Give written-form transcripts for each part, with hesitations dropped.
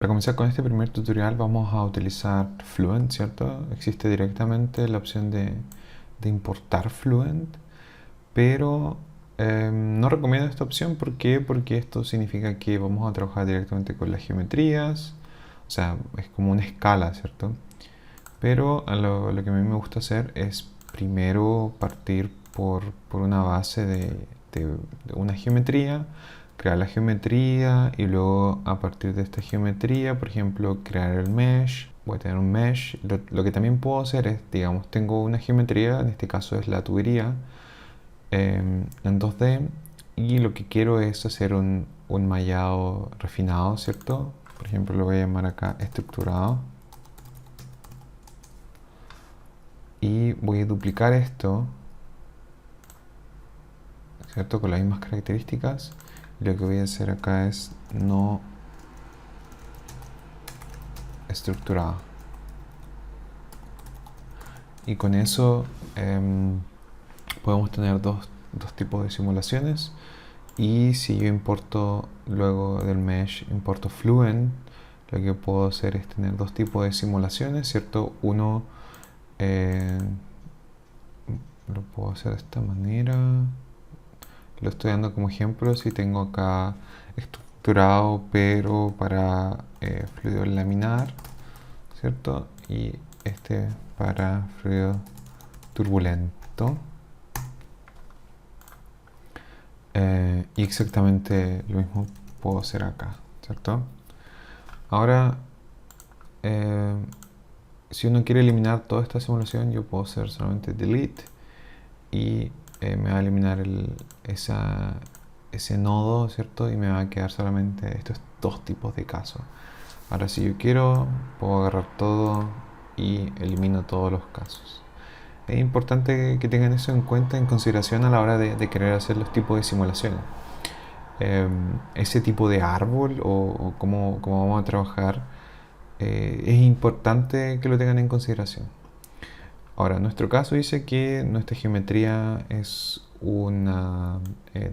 Para comenzar con este primer tutorial vamos a utilizar Fluent, ¿cierto? Existe directamente la opción de importar Fluent, pero no recomiendo esta opción. ¿Por qué? Porque esto significa que vamos a trabajar directamente con las geometrías, o sea, es como una escala, ¿cierto? Pero lo que a mí me gusta hacer es primero partir por una base de una geometría, crear la geometría y luego a partir de esta geometría, por ejemplo, crear el mesh. Voy a tener un mesh. Lo que también puedo hacer es, digamos, tengo una geometría, en este caso es la tubería, en 2D, y lo que quiero es hacer un mallado refinado, ¿cierto? Por ejemplo, lo voy a llamar acá estructurado. Y voy a duplicar esto, ¿cierto? Con las mismas características. Y lo que voy a hacer acá es no estructurado. Y con eso podemos tener dos tipos de simulaciones. Y si yo importo luego del mesh, importo Fluent, lo que puedo hacer es tener dos tipos de simulaciones, ¿cierto? Uno lo puedo hacer de esta manera. Lo estoy dando como ejemplo. Si tengo acá estructurado pero para fluido laminar, ¿cierto? Y este para fluido turbulento. Y exactamente lo mismo puedo hacer acá, ¿cierto? Ahora, si uno quiere eliminar toda esta simulación, yo puedo hacer solamente delete y me va a eliminar ese nodo, ¿cierto? Y me va a quedar solamente estos dos tipos de casos. Ahora, si yo quiero, puedo agarrar todo y elimino todos los casos. Es importante que tengan eso en cuenta, en consideración a la hora de querer hacer los tipos de simulaciones. Ese tipo de árbol o cómo vamos a trabajar, es importante que lo tengan en consideración. Ahora, en nuestro caso dice que nuestra geometría es una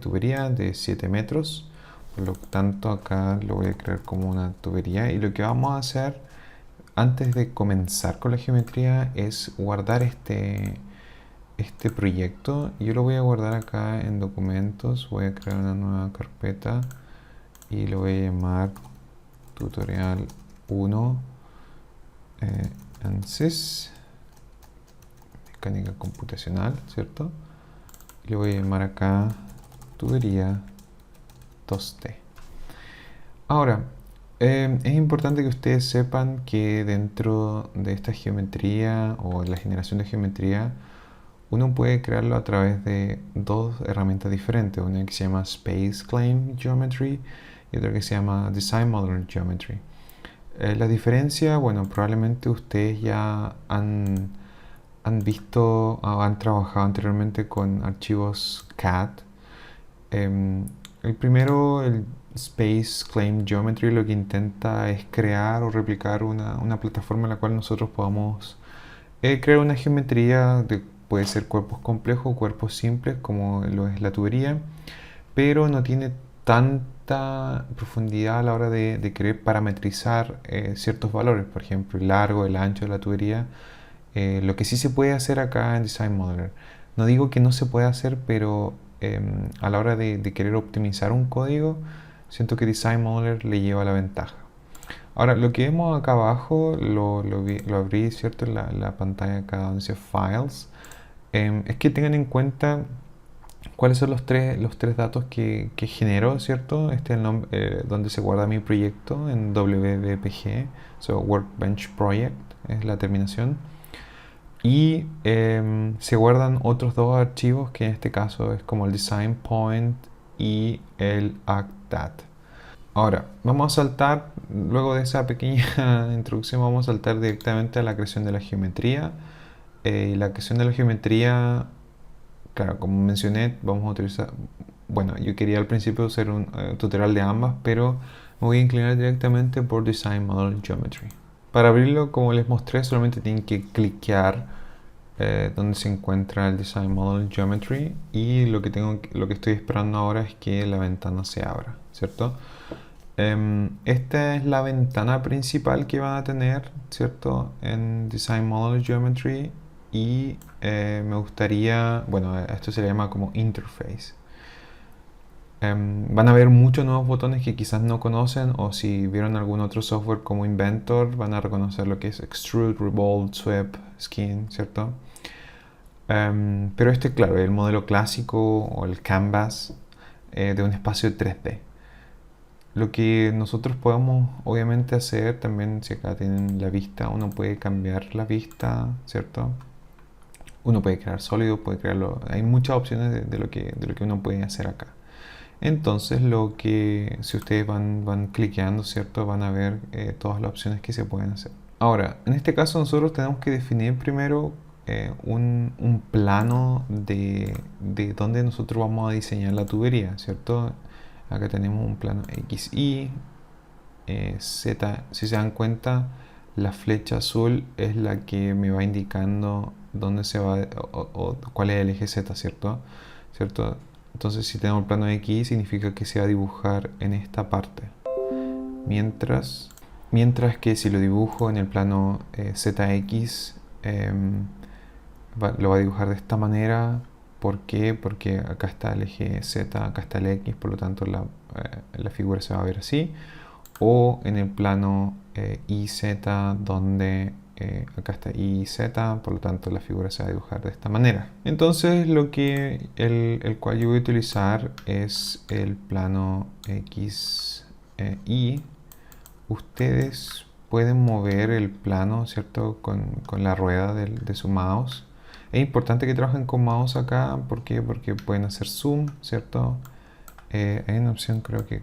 tubería de 7 metros. Por lo tanto, acá lo voy a crear como una tubería. Y lo que vamos a hacer antes de comenzar con la geometría es guardar este proyecto. Yo lo voy a guardar acá en documentos. Voy a crear una nueva carpeta y lo voy a llamar tutorial 1 ANSYS, mecánica computacional, ¿cierto? Y le voy a llamar acá tubería 2D. Ahora, es importante que ustedes sepan que dentro de esta geometría o la generación de geometría, uno puede crearlo a través de dos herramientas diferentes. Una que se llama Space Claim Geometry y otra que se llama Design Modeler Geometry. La diferencia, bueno, probablemente ustedes ya han visto o han trabajado anteriormente con archivos CAD. El primero, el Space Claim Geometry, lo que intenta es crear o replicar una plataforma en la cual nosotros podamos crear una geometría puede ser cuerpos complejos o cuerpos simples como lo es la tubería, pero no tiene tanta profundidad a la hora de querer parametrizar ciertos valores, por ejemplo el largo, el ancho de la tubería. Lo que sí se puede hacer acá en Design Modeler, no digo que no se pueda hacer, pero a la hora de querer optimizar un código, siento que Design Modeler le lleva la ventaja. Ahora, lo que vemos acá abajo, lo abrí, ¿cierto? En la pantalla acá donde dice Files. Es que tengan en cuenta cuáles son los tres datos que genero, ¿cierto? Este es el nombre donde se guarda mi proyecto en WBPG, so Workbench Project es la terminación. Y se guardan otros dos archivos que en este caso es como el Design Point y el ActDat. Ahora, vamos a saltar, luego de esa pequeña introducción, vamos a saltar directamente a la creación de la geometría. La creación de la geometría, claro, como mencioné, vamos a utilizar, bueno, yo quería al principio hacer un tutorial de ambas, pero me voy a inclinar directamente por Design Model Geometry. Para abrirlo, como les mostré, solamente tienen que cliquear donde se encuentra el Design Model Geometry y lo que estoy esperando ahora es que la ventana se abra, ¿cierto? Esta es la ventana principal que van a tener, ¿cierto? En Design Model Geometry. Y me gustaría, bueno, esto se le llama como interface. Van a ver muchos nuevos botones que quizás no conocen, o si vieron algún otro software como Inventor van a reconocer lo que es Extrude, Revolve, Sweep, Skin, ¿cierto? Pero este, claro, es el modelo clásico o el canvas de un espacio 3D. Lo que nosotros podemos obviamente hacer también, si acá tienen la vista, uno puede cambiar la vista, ¿cierto? Uno puede crear sólido, puede crearlo. Hay muchas opciones de lo que uno puede hacer acá. Entonces, si ustedes van cliqueando, ¿cierto? Van a ver todas las opciones que se pueden hacer. Ahora, en este caso nosotros tenemos que definir primero un plano de dónde nosotros vamos a diseñar la tubería, ¿cierto? Acá tenemos un plano XY, Z. Si se dan cuenta, la flecha azul es la que me va indicando dónde se va o cuál es el eje Z, ¿cierto? Entonces, si tengo el plano X, significa que se va a dibujar en esta parte. Mientras que si lo dibujo en el plano ZX, lo va a dibujar de esta manera. ¿Por qué? Porque acá está el eje Z, acá está el X, por lo tanto la figura se va a ver así. O en el plano YZ, donde acá está YZ, por lo tanto la figura se va a dibujar de esta manera. Entonces el cual yo voy a utilizar es el plano XY. Ustedes pueden mover el plano, ¿cierto? Con la rueda de su mouse. Es importante que trabajen con mouse acá. ¿Por qué? Porque pueden hacer zoom, ¿cierto? Hay una opción, creo que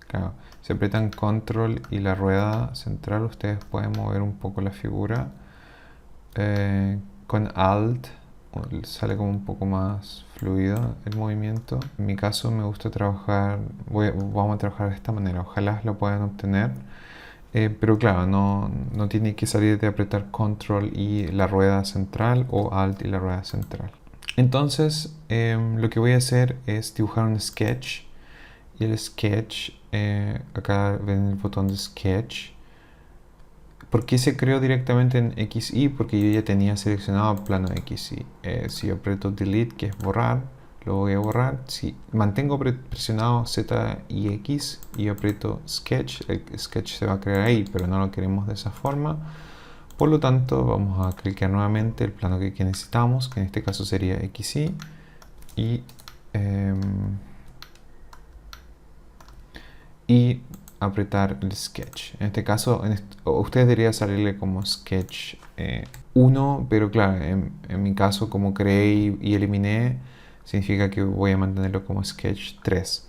claro, si aprietan control y la rueda central, ustedes pueden mover un poco la figura. Con alt sale como un poco más fluido el movimiento. En mi caso me gusta trabajar, vamos a trabajar de esta manera, ojalá lo puedan obtener. Pero claro, no tiene que salir de apretar control y la rueda central o alt y la rueda central. Entonces lo que voy a hacer es dibujar un sketch. Y el sketch, acá ven el botón de sketch. ¿Por qué se creó directamente en XY? Porque yo ya tenía seleccionado el plano XY. Si yo aprieto delete, que es borrar, lo voy a borrar. Si mantengo presionado Z y X y aprieto sketch, el sketch se va a crear ahí, pero no lo queremos de esa forma. Por lo tanto, vamos a clicar nuevamente el plano que necesitamos, que en este caso sería XY. Y apretar el sketch. En este caso, ustedes debería salirle como sketch 1, pero claro, en mi caso, como creé y eliminé, significa que voy a mantenerlo como sketch 3.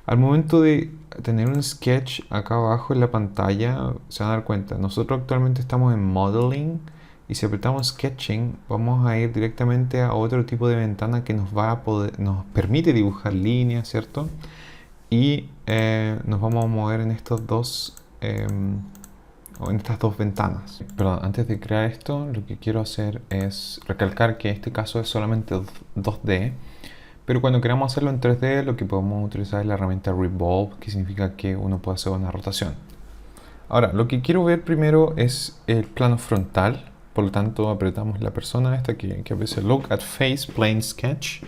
Al momento de tener un sketch acá abajo en la pantalla, se van a dar cuenta, nosotros actualmente estamos en modeling, y si apretamos sketching, vamos a ir directamente a otro tipo de ventana que nos permite dibujar líneas, ¿cierto? Y nos vamos a mover en estas dos ventanas. Perdón, antes de crear esto, lo que quiero hacer es recalcar que este caso es solamente 2D, pero cuando queramos hacerlo en 3D, lo que podemos utilizar es la herramienta Revolve, que significa que uno puede hacer una rotación. Ahora, lo que quiero ver primero es el plano frontal. Por lo tanto, apretamos la persona esta que aparece Look at Face Plane Sketch.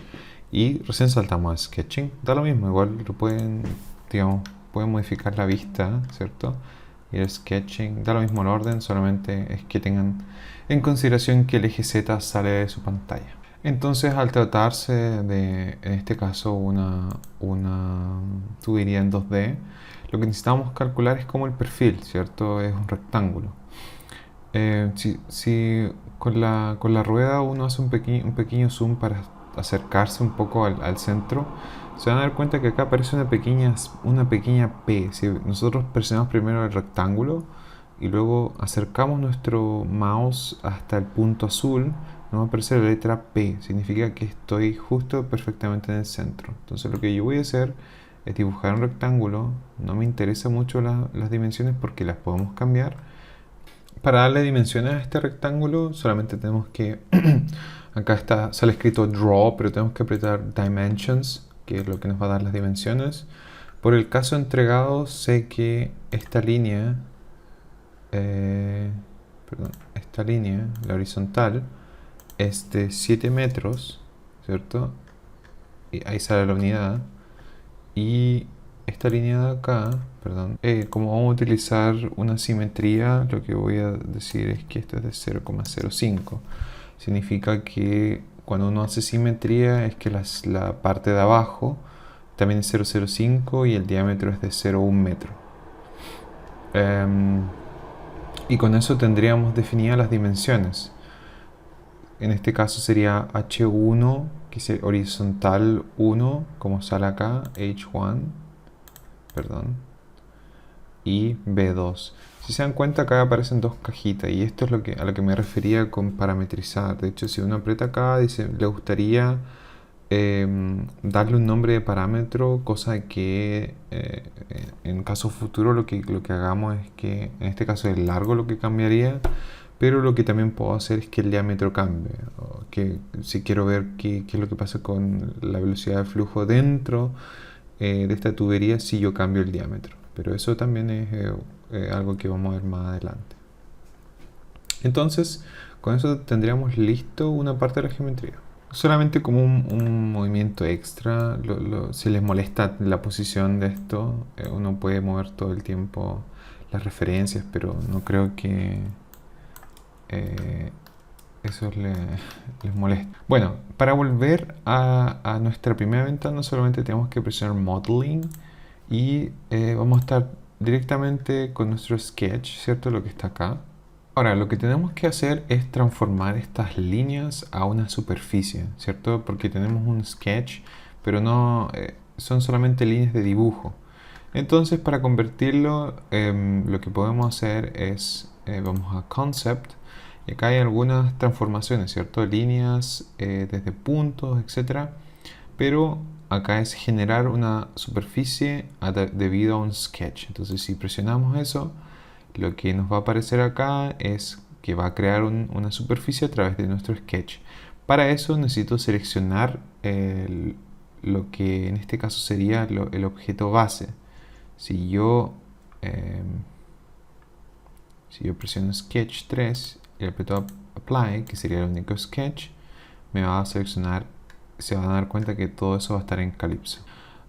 Y recién saltamos a Sketching. Da lo mismo, igual lo pueden modificar la vista, ¿cierto? Y el Sketching, da lo mismo el orden, solamente es que tengan en consideración que el eje Z sale de su pantalla. Entonces, al tratarse de, en este caso, una tubería en 2D, lo que necesitamos calcular es como el perfil, ¿cierto? Es un rectángulo. Si con la rueda uno hace un pequeño zoom para acercarse un poco al centro, se van a dar cuenta que acá aparece una pequeña P. Si nosotros presionamos primero el rectángulo y luego acercamos nuestro mouse hasta el punto azul, nos va a aparecer la letra P. Significa que estoy justo perfectamente en el centro. Entonces lo que yo voy a hacer es dibujar un rectángulo. No me interesa mucho las dimensiones porque las podemos cambiar. Para darle dimensiones a este rectángulo solamente tenemos que acá sale escrito Draw, pero tenemos que apretar Dimensions, que es lo que nos va a dar las dimensiones. Por el caso entregado sé que esta línea, la horizontal, es de 7 metros, ¿cierto? Y ahí sale la unidad. Y esta línea de acá, como vamos a utilizar una simetría, lo que voy a decir es que esto es de 0,05. Significa que cuando uno hace simetría es que la parte de abajo también es 0,05 y el diámetro es de 0,1 metro. Y con eso tendríamos definidas las dimensiones. En este caso sería H1, que es horizontal 1, como sale acá, H1, y B2. Si se dan cuenta, acá aparecen dos cajitas, y esto es a lo que me refería con parametrizar. De hecho, si uno aprieta acá, dice, le gustaría darle un nombre de parámetro, cosa que en caso futuro lo que hagamos es que, en este caso es el largo lo que cambiaría, pero lo que también puedo hacer es que el diámetro cambie, o que si quiero ver qué es lo que pasa con la velocidad de flujo dentro de esta tubería si yo cambio el diámetro. Pero eso también es algo que vamos a ver más adelante. Entonces, con eso tendríamos listo una parte de la geometría. Solamente como un movimiento extra, si les molesta la posición de esto, uno puede mover todo el tiempo las referencias, pero no creo que eso les moleste. Bueno, para volver a nuestra primera ventana solamente tenemos que presionar Modeling y vamos a estar directamente con nuestro sketch, ¿cierto? Lo que está acá. Ahora, lo que tenemos que hacer es transformar estas líneas a una superficie, ¿cierto? Porque tenemos un sketch, pero no son solamente líneas de dibujo. Entonces, para convertirlo, lo que podemos hacer es, vamos a Concept, y acá hay algunas transformaciones, ¿cierto? Líneas, desde puntos, etc. Pero acá es generar una superficie debido a un sketch. Entonces, si presionamos eso, lo que nos va a aparecer acá es que va a crear una superficie a través de nuestro sketch. Para eso necesito seleccionar lo que en este caso sería el objeto base. Si yo presiono Sketch 3 y aprieto Apply, que sería el único sketch, me va a seleccionar, se van a dar cuenta que todo eso va a estar en Calypso.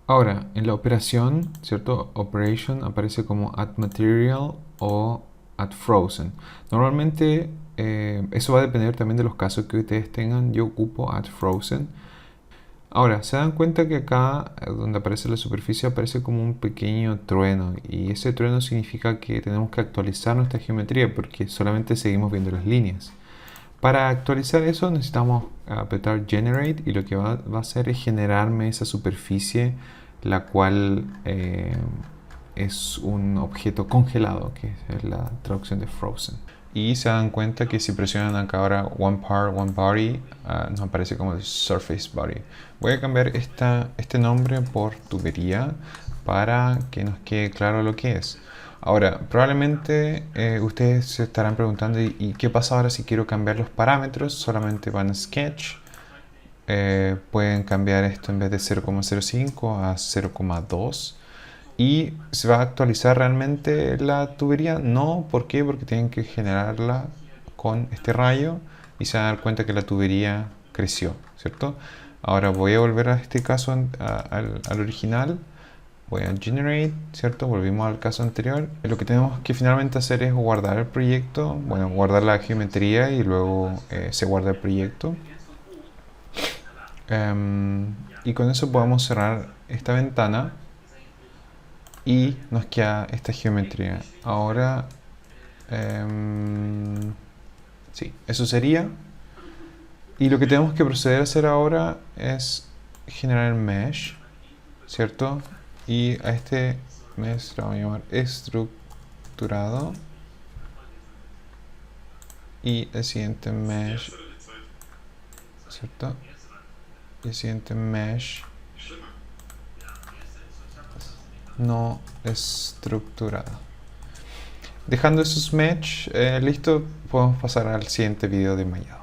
Ahora, en la operación, ¿cierto? Operation aparece como Add Material o Add Frozen. Normalmente eso va a depender también de los casos que ustedes tengan. Yo ocupo Add Frozen. Ahora, se dan cuenta que acá, donde aparece la superficie, aparece como un pequeño trueno. Y ese trueno significa que tenemos que actualizar nuestra geometría porque solamente seguimos viendo las líneas. Para actualizar eso necesitamos apretar Generate y lo que va a hacer es generarme esa superficie, la cual es un objeto congelado, que es la traducción de Frozen. Y se dan cuenta que si presionan acá ahora One Part, One Body, nos aparece como Surface Body. Voy a cambiar este nombre por tubería para que nos quede claro lo que es. Ahora, probablemente ustedes se estarán preguntando ¿y qué pasa ahora si quiero cambiar los parámetros? Solamente van a Sketch. Pueden cambiar esto en vez de 0,05 a 0,2 y se va a actualizar realmente la tubería. No, ¿por qué? Porque tienen que generarla con este rayo y se van a dar cuenta que la tubería creció, ¿cierto? Ahora voy a volver a este caso al original. Voy a Generate, ¿cierto? Volvimos al caso anterior. Lo que tenemos que finalmente hacer es guardar el proyecto. Bueno, guardar la geometría y luego se guarda el proyecto. Y con eso podemos cerrar esta ventana y nos queda esta geometría. Ahora, sí, eso sería. Y lo que tenemos que proceder a hacer ahora es generar el mesh, ¿cierto? Y a este mesh lo vamos a llamar estructurado. Y el siguiente mesh, ¿cierto? Y el siguiente mesh no estructurado. Dejando esos mesh listo, podemos pasar al siguiente video de mallado.